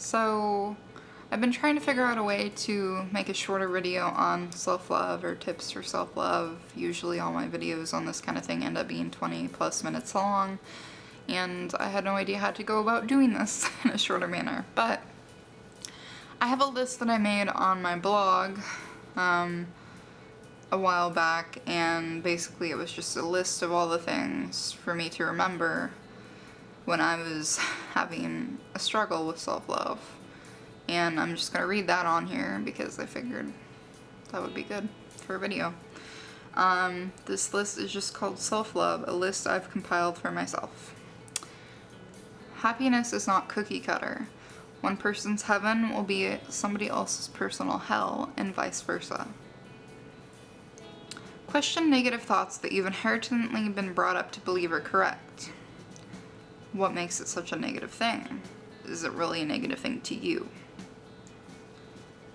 So I've been trying to figure out a way to make a shorter video on self-love or tips for self-love. Usually all my videos on this kind of thing end up being 20 plus minutes long, and I had no idea how to go about doing this in a shorter manner. But I have a list that I made on my blog a while back, and basically it was just a list of all the things for me to remember when I was having a struggle with self-love. And I'm just gonna read that on here because I figured that would be good for a video. This list is just called Self-Love, a list I've compiled for myself. Happiness is not cookie cutter. One person's heaven will be somebody else's personal hell, and vice versa. Question negative thoughts that you've inherently been brought up to believe are correct. What makes it such a negative thing? Is it really a negative thing to you?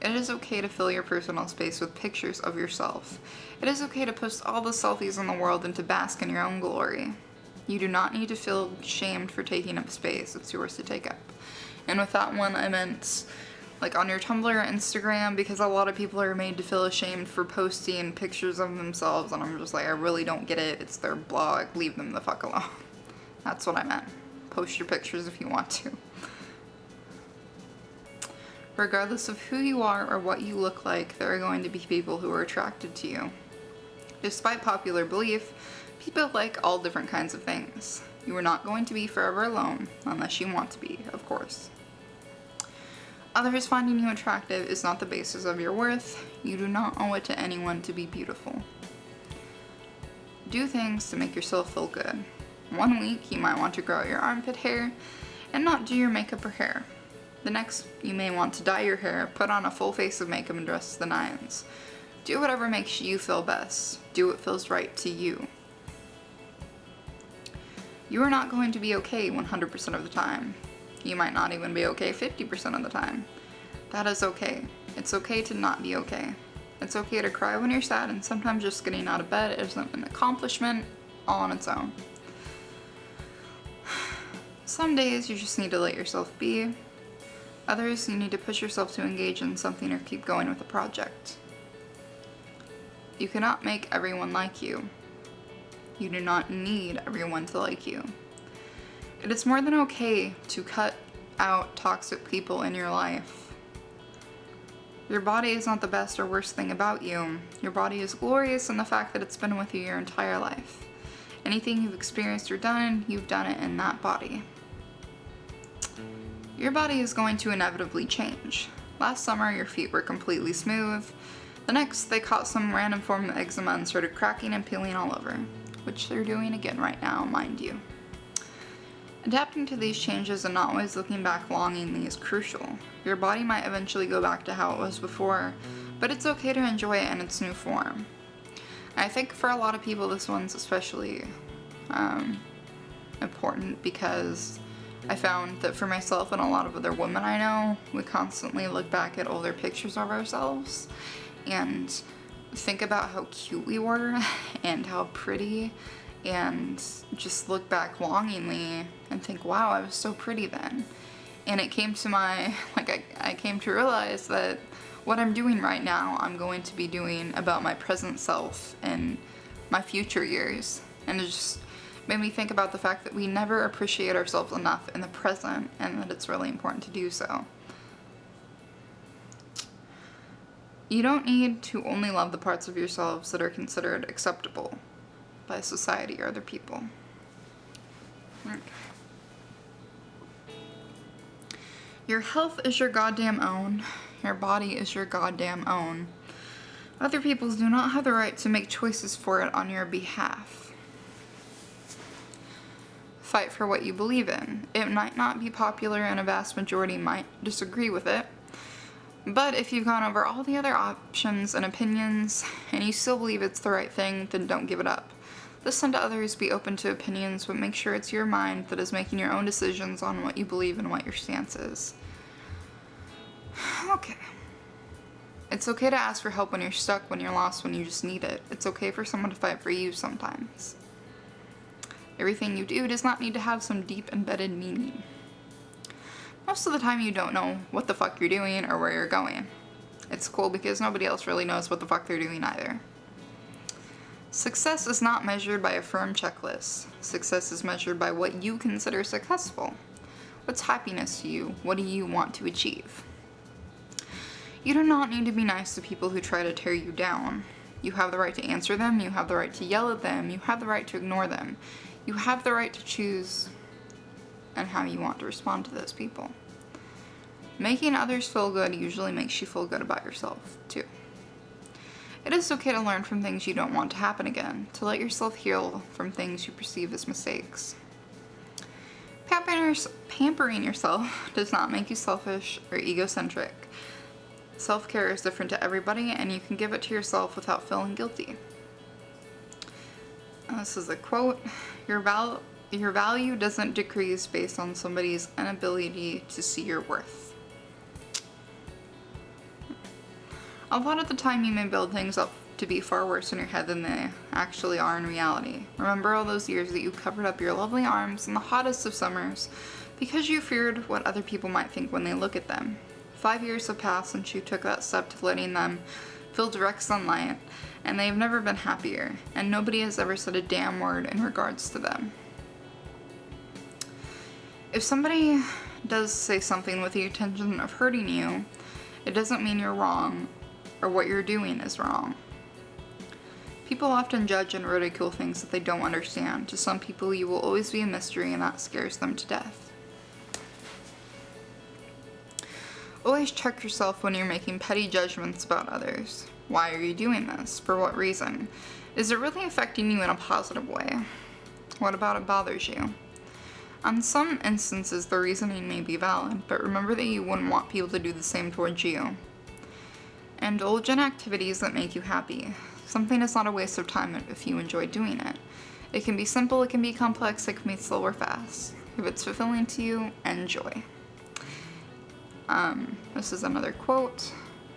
It is okay to fill your personal space with pictures of yourself. It is okay to post all the selfies in the world and to bask in your own glory. You do not need to feel shamed for taking up space. It's yours to take up. And with that one, I meant like on your Tumblr or Instagram, because a lot of people are made to feel ashamed for posting pictures of themselves, and I'm just like, I really don't get it. It's their blog. Leave them the fuck alone. That's what I meant. Post your pictures if you want to. Regardless of who you are or what you look like, there are going to be people who are attracted to you. Despite popular belief, people like all different kinds of things. You are not going to be forever alone, unless you want to be, of course. Others finding you attractive is not the basis of your worth. You do not owe it to anyone to be beautiful. Do things to make yourself feel good. One week, you might want to grow out your armpit hair and not do your makeup or hair. The next, you may want to dye your hair, put on a full face of makeup, and dress to the nines. Do whatever makes you feel best. Do what feels right to you. You are not going to be okay 100% of the time. You might not even be okay 50% of the time. That is okay. It's okay to not be okay. It's okay to cry when you're sad, and sometimes just getting out of bed isn't an accomplishment all on its own. Some days you just need to let yourself be. Others, you need to push yourself to engage in something or keep going with a project. You cannot make everyone like you. You do not need everyone to like you. It is more than okay to cut out toxic people in your life. Your body is not the best or worst thing about you. Your body is glorious in the fact that it's been with you your entire life. Anything you've experienced or done, you've done it in that body. Your body is going to inevitably change. Last summer, your feet were completely smooth. The next, they caught some random form of eczema and started cracking and peeling all over, which they're doing again right now, mind you. Adapting to these changes and not always looking back longingly is crucial. Your body might eventually go back to how it was before, but it's okay to enjoy it in its new form. I think for a lot of people this one's especially important, because I found that for myself and a lot of other women I know, we constantly look back at older pictures of ourselves and think about how cute we were and how pretty, and just look back longingly and think, wow, I was so pretty then. And it came to I came to realize that what I'm doing right now, I'm going to be doing about my present self and my future years. And it just made me think about the fact that we never appreciate ourselves enough in the present, and that it's really important to do so. You don't need to only love the parts of yourselves that are considered acceptable by society or other people. Okay. Your health is your goddamn own. Your body is your goddamn own. Other people do not have the right to make choices for it on your behalf. Fight for what you believe in. It might not be popular and a vast majority might disagree with it, but if you've gone over all the other options and opinions and you still believe it's the right thing, then don't give it up. Listen to others, be open to opinions, but make sure it's your mind that is making your own decisions on what you believe and what your stance is. Okay. It's okay to ask for help when you're stuck, when you're lost, when you just need it. It's okay for someone to fight for you sometimes. Everything you do does not need to have some deep embedded meaning. Most of the time you don't know what the fuck you're doing or where you're going. It's cool because nobody else really knows what the fuck they're doing either. Success is not measured by a firm checklist. Success is measured by what you consider successful. What's happiness to you? What do you want to achieve? You do not need to be nice to people who try to tear you down. You have the right to answer them. You have the right to yell at them. You have the right to ignore them. You have the right to choose and how you want to respond to those people. Making others feel good usually makes you feel good about yourself, too. It is okay to learn from things you don't want to happen again, to let yourself heal from things you perceive as mistakes. Pampering yourself does not make you selfish or egocentric. Self-care is different to everybody, and you can give it to yourself without feeling guilty. This is a quote. Your value doesn't decrease based on somebody's inability to see your worth. A lot of the time you may build things up to be far worse in your head than they actually are in reality. Remember all those years that you covered up your lovely arms in the hottest of summers because you feared what other people might think when they look at them. 5 years have passed since you took that step to letting them feel direct sunlight, and they've never been happier, and nobody has ever said a damn word in regards to them. If somebody does say something with the intention of hurting you, it doesn't mean you're wrong or what you're doing is wrong. People often judge and ridicule things that they don't understand. To some people, you will always be a mystery, and that scares them to death. Always check yourself when you're making petty judgments about others. Why are you doing this? For what reason? Is it really affecting you in a positive way? What about it bothers you? On some instances, the reasoning may be valid, but remember that you wouldn't want people to do the same towards you. Indulge in activities that make you happy. Something is not a waste of time if you enjoy doing it. It can be simple, it can be complex, it can be slow or fast. If it's fulfilling to you, enjoy. This is another quote.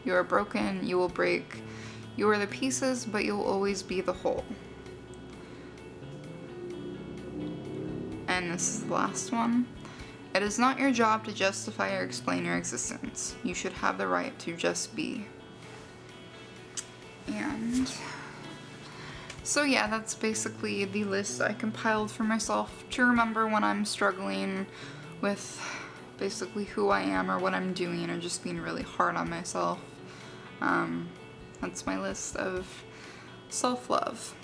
You are broken, you will break. You are the pieces, but you will always be the whole. And this is the last one. It is not your job to justify or explain your existence. You should have the right to just be. And so yeah, that's basically the list I compiled for myself to remember when I'm struggling with basically who I am or what I'm doing or just being really hard on myself. That's my list of self-love.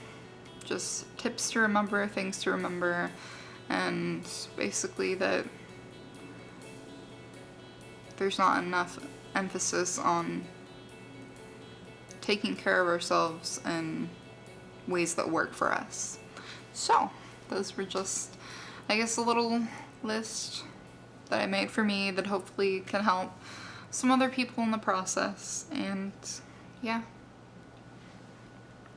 Just tips to remember, things to remember, and basically that there's not enough emphasis on taking care of ourselves in ways that work for us. So, those were just, I guess, a little list that I made for me that hopefully can help some other people in the process. And yeah.